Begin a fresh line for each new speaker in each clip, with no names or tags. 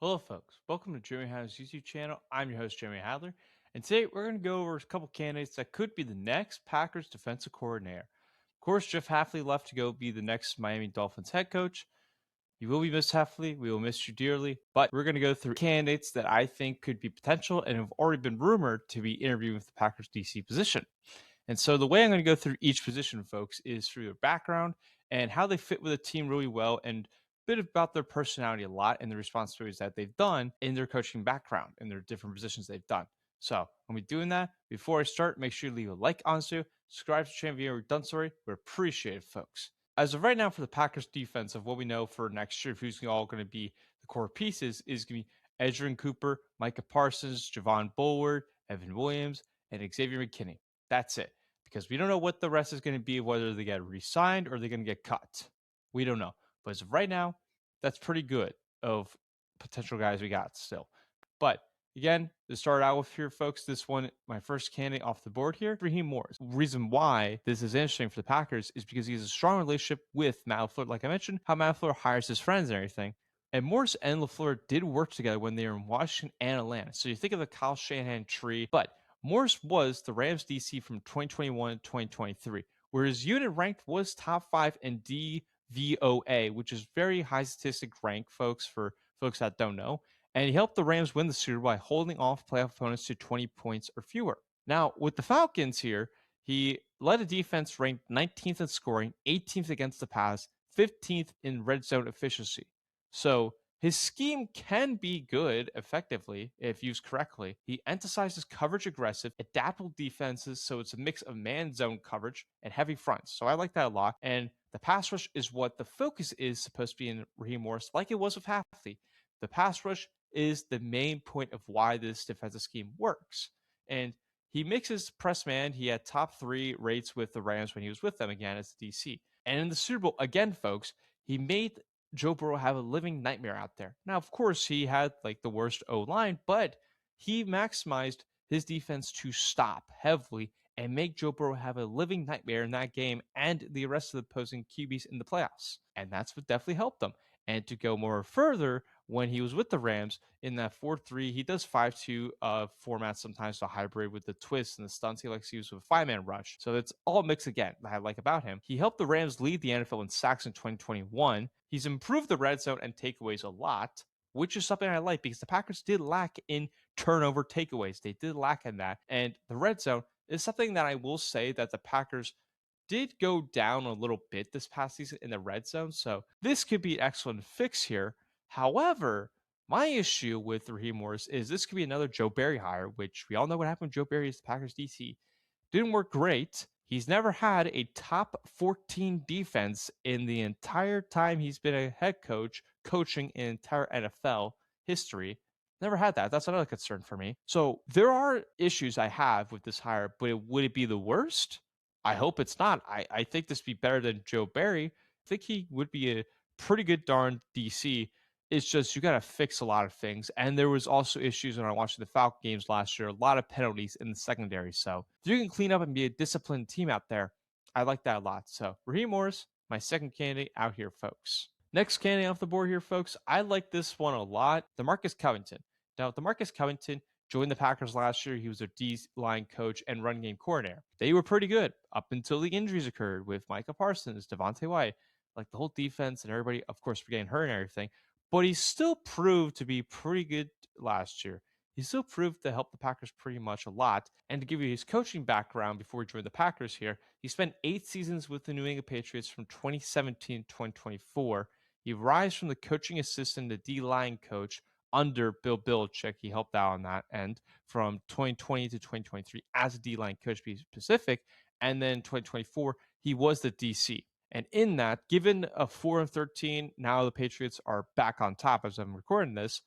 Hello, folks. Welcome to Jeremy Hadler's YouTube channel. I'm your host, Jeremy Hadler, and today we're going to go over a couple candidates that could be the next Packers defensive coordinator. Of course, Jeff Hafley left to go be the next Miami Dolphins head coach. You will be missed, Hafley. We will miss you dearly, but we're going to go through candidates that I think could be potential and have already been rumored to be interviewing with the Packers DC position. And so the way I'm going to go through each position, folks, is through their background and how they fit with a team really well, and a bit about their personality a lot and the responsibilities that they've done in their coaching background and their different positions they've done. So when we're doing that, before I start, make sure you leave a like on this video, subscribe to the channel if you haven't done so already. We appreciate it, folks. As of right now, for the Packers defense, of what we know for next year, who's all going to be the core pieces, is going to be Edgerrin Cooper, Micah Parsons, Javon Bullard, Evan Williams, and Xavier McKinney. That's it, because we don't know what the rest is going to be, whether they get re-signed or they're going to get cut. We don't know. But as of right now, that's pretty good of potential guys we got still. But again, to start out with here, folks, this one, my first candidate off the board here, Raheem Morris. Reason why this is interesting for the Packers is because he has a strong relationship with Matt LaFleur. Like I mentioned, how Matt LaFleur hires his friends and everything. And Morris and LaFleur did work together when they were in Washington and Atlanta. So you think of the Kyle Shanahan tree, but Morris was the Rams DC from 2021 to 2023, where his unit ranked was top 5 in DVOA, which is very high statistic rank, folks, for folks that don't know. And he helped the Rams win the Super Bowl by holding off playoff opponents to 20 points or fewer. Now, with the Falcons here, he led a defense ranked 19th in scoring, 18th against the pass, 15th in red zone efficiency. So his scheme can be good effectively if used correctly. He emphasizes coverage aggressive, adaptable defenses, so it's a mix of man zone coverage and heavy fronts. So I like that a lot. And the pass rush is what the focus is supposed to be in Raheem Morris, like it was with Hafley. The pass rush is the main point of why this defensive scheme works. And he mixes press man. He had top 3 rates with the Rams when he was with them again as the DC. And in the Super Bowl, again, folks, he made Joe Burrow have a living nightmare out there. Now, of course, he had like the worst O line, but he maximized his defense to stop heavily and make Joe Burrow have a living nightmare in that game and the rest of the opposing QBs in the playoffs. And that's what definitely helped them. And to go more further, when he was with the Rams in that 4-3, he does 5-2 format sometimes, the hybrid with the twists and the stunts. He likes to use with a 5-man rush. So it's all mixed again that I like about him. He helped the Rams lead the NFL in sacks in 2021. He's improved the red zone and takeaways a lot, which is something I like because the Packers did lack in turnover takeaways. They did lack in that. And the red zone is something that I will say that the Packers did go down a little bit this past season in the red zone. So this could be an excellent fix here. However, my issue with Raheem Morris is this could be another Joe Barry hire, which we all know what happened with Joe Barry as the Packers DC. Didn't work great. He's never had a top 14 defense in the entire time he's been a head coach, coaching in entire NFL history. Never had that. That's another concern for me. So there are issues I have with this hire, but would it be the worst? I hope it's not. I think this would be better than Joe Barry. I think he would be a pretty good darn DC. It's just you got to fix a lot of things. And there was also issues when I watched the Falcon games last year, a lot of penalties in the secondary. So if you can clean up and be a disciplined team out there, I like that a lot. So Raheem Morris, my second candidate out here, folks. Next candidate off the board here, folks. I like this one a lot. DeMarcus Covington. Now, DeMarcus Covington joined the Packers last year. He was their D-line coach and run game coordinator. They were pretty good up until the injuries occurred with Micah Parsons, Devontae White, like the whole defense and everybody, of course, for getting hurt and everything. But he still proved to be pretty good last year. He still proved to help the Packers pretty much a lot. And to give you his coaching background before he joined the Packers here, he spent 8 seasons with the New England Patriots from 2017 to 2024. He rise from the coaching assistant to D-line coach under Bill Belichick. He helped out on that end from 2020 to 2023 as a D-line coach, to be specific. And then 2024, he was the DC. And in that, given a 4-13, now the Patriots are back on top as I'm recording this.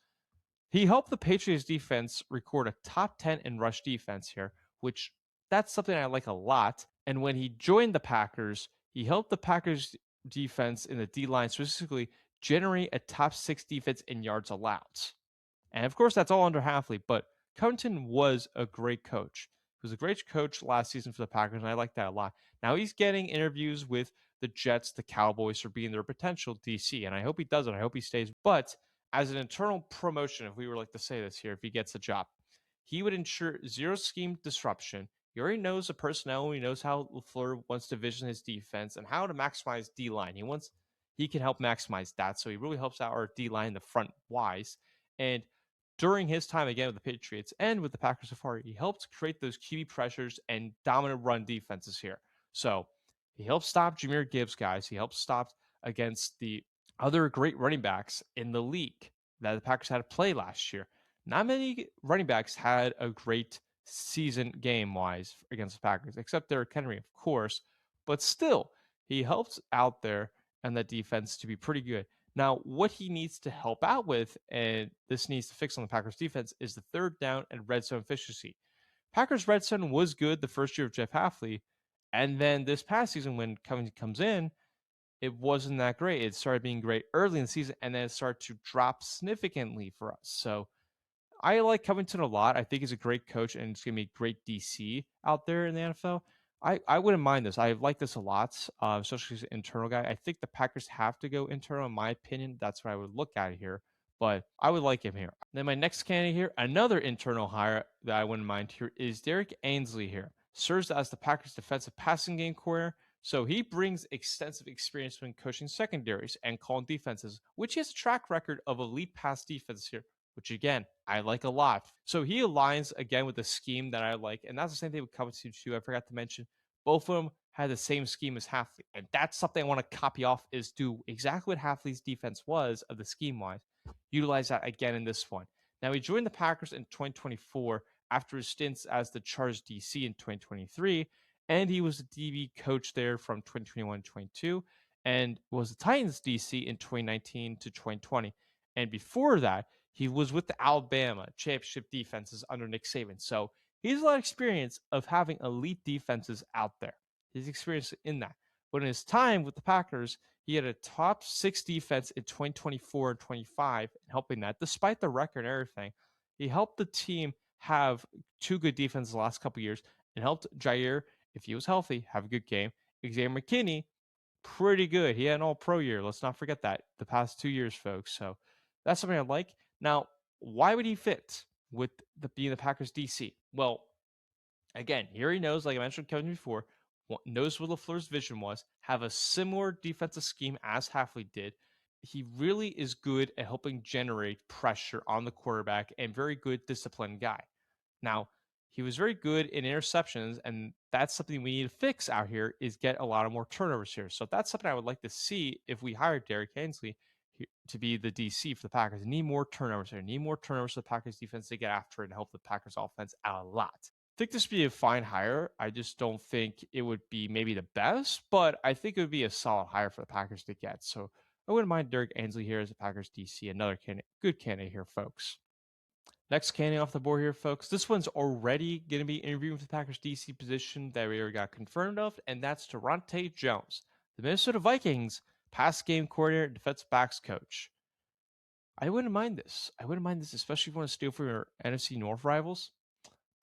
He helped the Patriots defense record a top 10 in rush defense here, which that's something I like a lot. And when he joined the Packers, he helped the Packers defense in the D line specifically generate a top 6 defense in yards allowed. And of course, that's all under Hafley, but Covington was a great coach. He was a great coach last season for the Packers, and I like that a lot. Now he's getting interviews with the Jets, the Cowboys for being their potential DC, and I hope he does it. I hope he stays. But as an internal promotion, if we were like to say this here, if he gets a job, he would ensure zero scheme disruption. He already knows the personnel. He knows how LaFleur wants to vision his defense and how to maximize D line. He can help maximize that. So he really helps out our D line in the front wise. And during his time again with the Patriots and with the Packers so far, he helped create those QB pressures and dominant run defenses here. So he helped stop Jameer Gibbs, guys. He helped stop against the other great running backs in the league that the Packers had to play last year. Not many running backs had a great season game wise against the Packers, except Derrick Henry, of course. But still, he helped out there and that defense to be pretty good. Now, what he needs to help out with, and this needs to fix on the Packers defense, is the third down and red zone efficiency. Packers red zone was good the first year of Jeff Hafley, and then this past season when Covington comes in, it wasn't that great. It started being great early in the season, and then it started to drop significantly for us. So I like Covington a lot. I think he's a great coach, and it's going to be a great DC out there in the NFL. I wouldn't mind this. I like this a lot, especially as an internal guy. I think the Packers have to go internal, in my opinion. That's what I would look at here, but I would like him here. Then my next candidate here, another internal hire that I wouldn't mind here is Derek Ainsley here. Serves as the Packers defensive passing game coordinator. So he brings extensive experience when coaching secondaries and calling defenses, which he has a track record of elite pass defense here, which again, I like a lot. So he aligns again with the scheme that I like. And that's the same thing with Covington too. I forgot to mention both of them had the same scheme as Hafley. And that's something I want to copy off is do exactly what Hafley's defense was of the scheme wise. Utilize that again in this one. Now he joined the Packers in 2024 after his stints as the Chargers DC in 2023. And he was the DB coach there from 2021 to 22 and was the Titans DC in 2019 to 2020. And before that, he was with the Alabama championship defenses under Nick Saban. So he has a lot of experience of having elite defenses out there. His experience in that. But in his time with the Packers, he had a top 6 defense in 2024 and 25, and helping that, despite the record and everything, he helped the team have 2 good defenses the last couple years and helped Jair, if he was healthy, have a good game. Xavier McKinney, pretty good. He had an all pro year. Let's not forget that the past 2 years, folks. So that's something I like. Now, why would he fit with being the Packers DC? Well, again, here he knows, like I mentioned Kevin before, knows what LaFleur's vision was, have a similar defensive scheme as Hafley did. He really is good at helping generate pressure on the quarterback and very good disciplined guy. Now, he was very good in interceptions, and that's something we need to fix out here is get a lot of more turnovers here. So that's something I would like to see if we hired Derek Ainsley to be the DC for the Packers. Need more turnovers here. Need more turnovers for the Packers defense to get after it and help the Packers offense out a lot. I think this would be a fine hire. I just don't think it would be maybe the best, but I think it would be a solid hire for the Packers to get. So I wouldn't mind Derek Ainsley here as a Packers DC. Another good candidate here, folks. Next candidate off the board here, folks. This one's already going to be interviewing for the Packers DC position that we already got confirmed of, and that's Toronte Jones, the Minnesota Vikings pass game coordinator, defensive backs coach. I wouldn't mind this. I wouldn't mind this, especially if you want to steal from your NFC North rivals.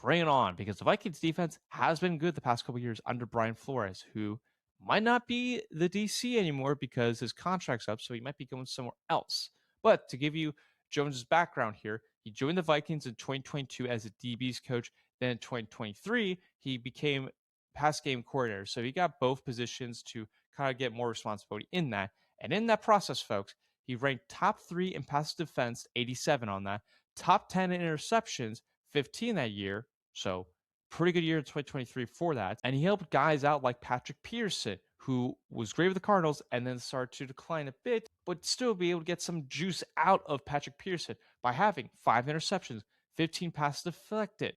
Bring it on, because the Vikings defense has been good the past couple years under Brian Flores, who might not be the DC anymore because his contract's up, so he might be going somewhere else. But to give you Jones's background here, he joined the Vikings in 2022 as a DB's coach. Then in 2023, he became pass game coordinator. So he got both positions to kind of get more responsibility in that. And in that process, folks, he ranked top 3 in pass defense, 87 on that, top 10 in interceptions, 15 that year. So pretty good year in 2023 for that. And he helped guys out like Patrick Peterson, who was great with the Cardinals and then started to decline a bit, but still be able to get some juice out of Patrick Peterson by having 5 interceptions, 15 passes deflected.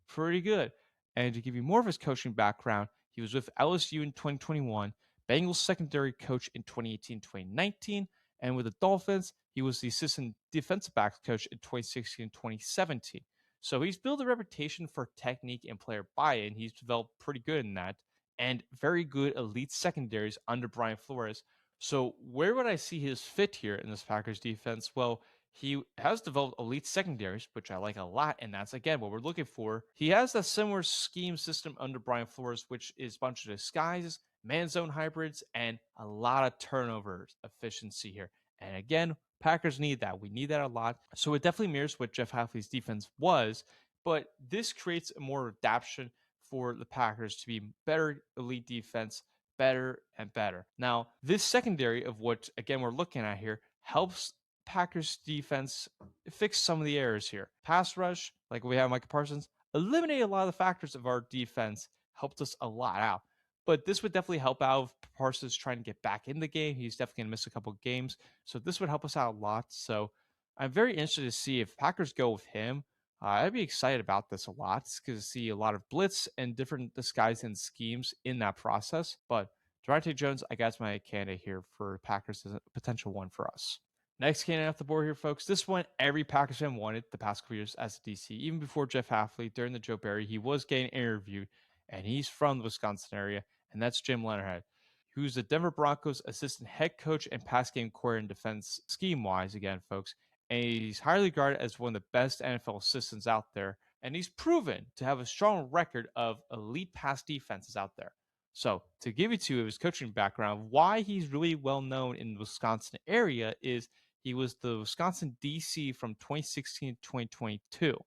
Pretty good. And to give you more of his coaching background, he was with LSU in 2021, Bengals secondary coach in 2018 2019, and with the Dolphins, he was the assistant defensive backs coach in 2016 and 2017. So he's built a reputation for technique and player buy-in. He's developed pretty good in that, and very good elite secondaries under Brian Flores. So where would I see his fit here in this Packers defense? Well, he has developed elite secondaries, which I like a lot, and that's again what we're looking for. He has a similar scheme system under Brian Flores, which is a bunch of disguises, man zone hybrids, and a lot of turnovers efficiency here. And again, Packers need that. We need that a lot. So it definitely mirrors what Jeff Hafley's defense was, but this creates a more adaptation for the Packers to be better elite defense, better and better. Now, this secondary of what again we're looking at here helps Packers defense fix some of the errors here. Pass rush, like we have Micah Parsons, eliminate a lot of the factors of our defense, helped us a lot out. But this would definitely help out if Parsons trying to get back in the game. He's definitely going to miss a couple of games. So this would help us out a lot. So I'm very interested to see if Packers go with him. I'd be excited about this a lot because see a lot of blitz and different disguise and schemes in that process. But Devontae Jones, I guess my candidate here for Packers is a potential one for us. Next candidate off the board here, folks. This one every Packers fan wanted the past couple years as a DC. Even before Jeff Hafley, during the Joe Barry, he was getting interviewed, and he's from the Wisconsin area, and that's Jim Leonard, who's the Denver Broncos assistant head coach and pass game coordinator in defense scheme wise, again, folks. And he's highly regarded as one of the best NFL assistants out there. And he's proven to have a strong record of elite pass defenses out there. So, to give you to his coaching background, why he's really well known in the Wisconsin area is he was the Wisconsin DC from 2016 to 2022.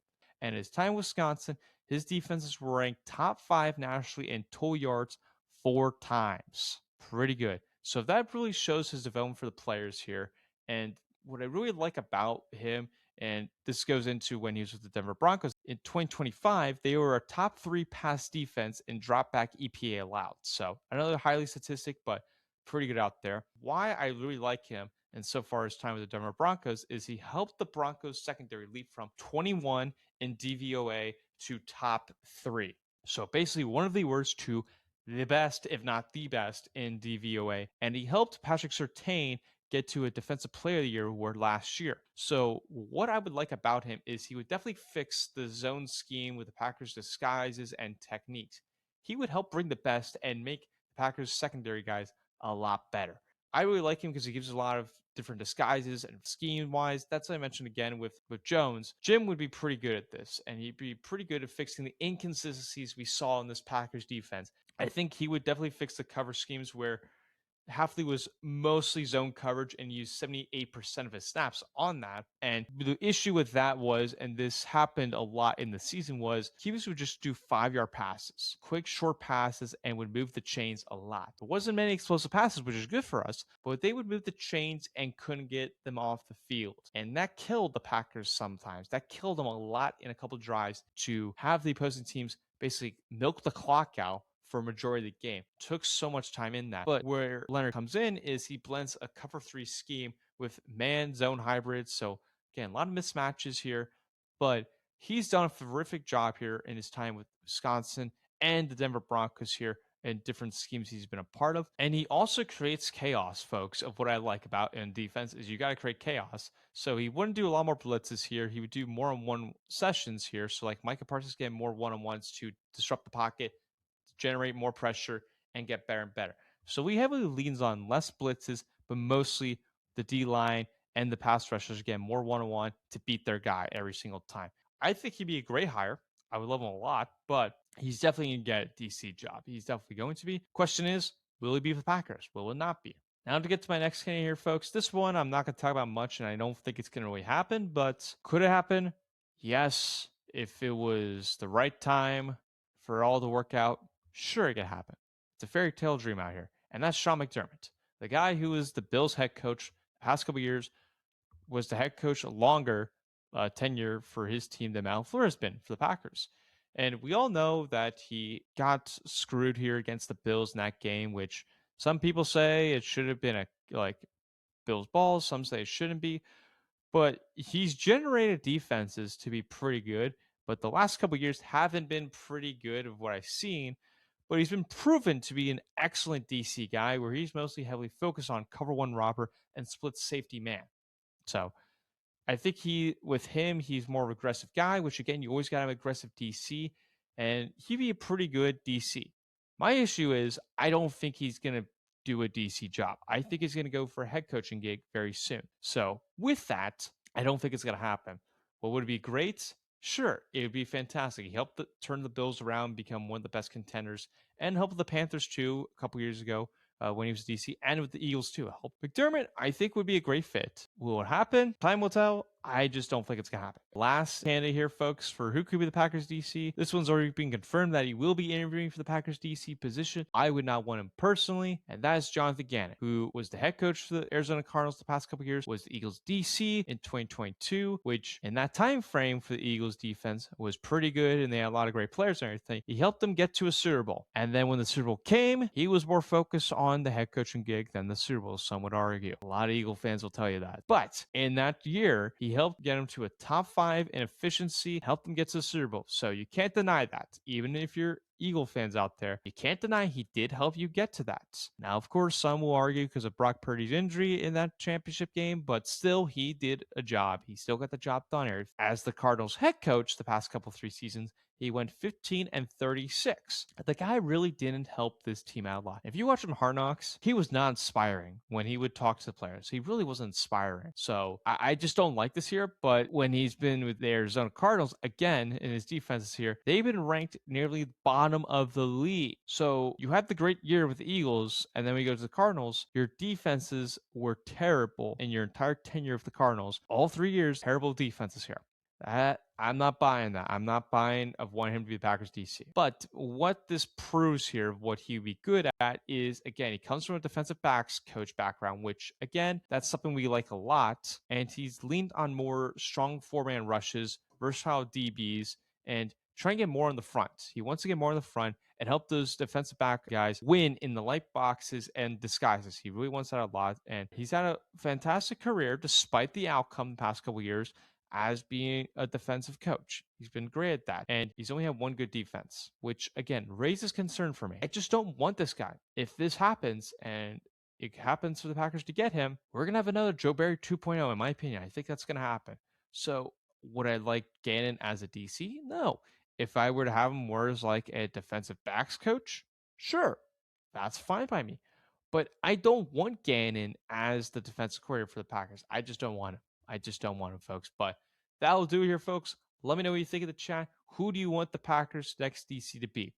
And his time in Wisconsin, his defenses were ranked top 5 nationally in total yards 4 times. Pretty good. So that really shows his development for the players here. And what I really like about him, and this goes into when he was with the Denver Broncos in 2025, they were a top 3 pass defense in dropback EPA allowed. So another highly statistic, but pretty good out there. Why I really like him, and so far his time with the Denver Broncos, is he helped the Broncos secondary leap from 21 in DVOA to top 3. So basically, one of the worst to the best, if not the best, in DVOA. And he helped Patrick Surtain get to a Defensive Player of the Year award last year. So what I would like about him is he would definitely fix the zone scheme with the Packers' disguises and techniques. He would help bring the best and make the Packers' secondary guys a lot better. I really like him because he gives a lot of different disguises and scheme wise. That's what I mentioned again with Jones. Jim would be pretty good at this, and he'd be pretty good at fixing the inconsistencies we saw in this Packers defense. I think he would definitely fix the cover schemes where Hafley was mostly zone coverage and used 78% of his snaps on that. And the issue with that was, and this happened a lot in the season, was Cubans would just do 5 yard passes, quick short passes, and would move the chains a lot. There wasn't many explosive passes, which is good for us, but they would move the chains and couldn't get them off the field. And that killed the Packers sometimes. That killed them a lot in a couple drives to have the opposing teams basically milk the clock out for a majority of the game. Took so much time in that. But where Leonard comes in is he blends a cover 3 scheme with man zone hybrids. So again, a lot of mismatches here, but he's done a terrific job here in his time with Wisconsin and the Denver Broncos here in different schemes he's been a part of. And he also creates chaos, folks. Of what I like about in defense is you got to create chaos. So he wouldn't do a lot more blitzes here. He would do more on one sessions here. So like Micah Parsons getting more one-on-ones to disrupt the pocket, generate more pressure, and get better and better. So we heavily leans on less blitzes, but mostly the D line and the pass rushers again more one-on-one to beat their guy every single time. I think he'd be a great hire. I would love him a lot, but he's definitely going to get a DC job. He's definitely going to be. Question is, will he be for the Packers? Will it not be? Now to get to my next candidate here, folks. This one I'm not going to talk about much, and I don't think it's going to really happen, but could it happen? Yes, if it was the right time for all to work out, sure it could happen. It's a fairy tale dream out here. And that's Sean McDermott, the guy who was the Bills head coach the past couple years, was the head coach longer tenure for his team than Matt LaFleur has been for the Packers. And we all know that he got screwed here against the Bills in that game, which some people say it should have been a like Bills balls, some say it shouldn't be. But he's generated defenses to be pretty good. But the last couple years haven't been pretty good of what I've seen. But he's been proven to be an excellent DC guy where he's mostly heavily focused on cover one robber and split safety man. So I think with him, he's more of an aggressive guy, which again, you always got to have aggressive DC, and he'd be a pretty good DC. My issue is I don't think he's going to do a DC job. I think he's going to go for a head coaching gig very soon. So with that, I don't think it's going to happen. Well, would it be great? Sure, it would be fantastic. He helped turn the Bills around, become one of the best contenders, and helped the Panthers too a couple years ago when he was DC, and with the Eagles too. Help McDermott, I think, would be a great fit. Will it happen? Time will tell. I just don't think it's gonna happen. Last candidate here, folks, for who could be the Packers DC. This one's already been confirmed that he will be interviewing for the Packers DC position. I would not want him personally, and that is Jonathan Gannon, who was the head coach for the Arizona Cardinals the past couple years, was the Eagles DC in 2022, which in that time frame for the Eagles defense was pretty good, and they had a lot of great players and everything. He helped them get to a Super Bowl, and then when the Super Bowl came, he was more focused on the head coaching gig than the Super Bowl. Some would argue. A lot of Eagle fans will tell you that. But in that year, he helped get him to a top 5 in efficiency, helped them get to the Super Bowl. So you can't deny that. Even if you're Eagle fans out there, you can't deny he did help you get to that. Now, of course, some will argue because of Brock Purdy's injury in that championship game, but still, he did a job. He still got the job done. As the Cardinals head coach the past couple 3 seasons, he went 15-36. The guy really didn't help this team out a lot. If you watch him Hard Knocks, he was not inspiring when he would talk to the players. He really wasn't inspiring. So I just don't like this here. But when he's been with the Arizona Cardinals, again, in his defenses here, they've been ranked nearly bottom of the league. So you had the great year with the Eagles, and then we go to the Cardinals. Your defenses were terrible in your entire tenure of the Cardinals. All 3 years, terrible defenses here. That I'm not buying that. I'm not buying of wanting him to be the Packers DC. But what this proves here, what he'd be good at is, again, he comes from a defensive backs coach background, which again, that's something we like a lot. And he's leaned on more strong 4-man rushes, versatile DBs, and try and get more on the front. He wants to get more on the front and help those defensive back guys win in the light boxes and disguises. He really wants that a lot. And he's had a fantastic career despite the outcome the past couple years as being a defensive coach. He's been great at that. And he's only had one good defense, which again raises concern for me. I just don't want this guy. If this happens and it happens for the Packers to get him, we're going to have another Joe Barry 2.0, in my opinion. I think that's going to happen. So would I like Gannon as a DC? No. If I were to have him more as like a defensive backs coach, sure, that's fine by me. But I don't want Gannon as the defensive coordinator for the Packers. I just don't want him. I just don't want him, folks. But that'll do it here, folks. Let me know what you think of the chat. Who do you want the Packers next DC to be?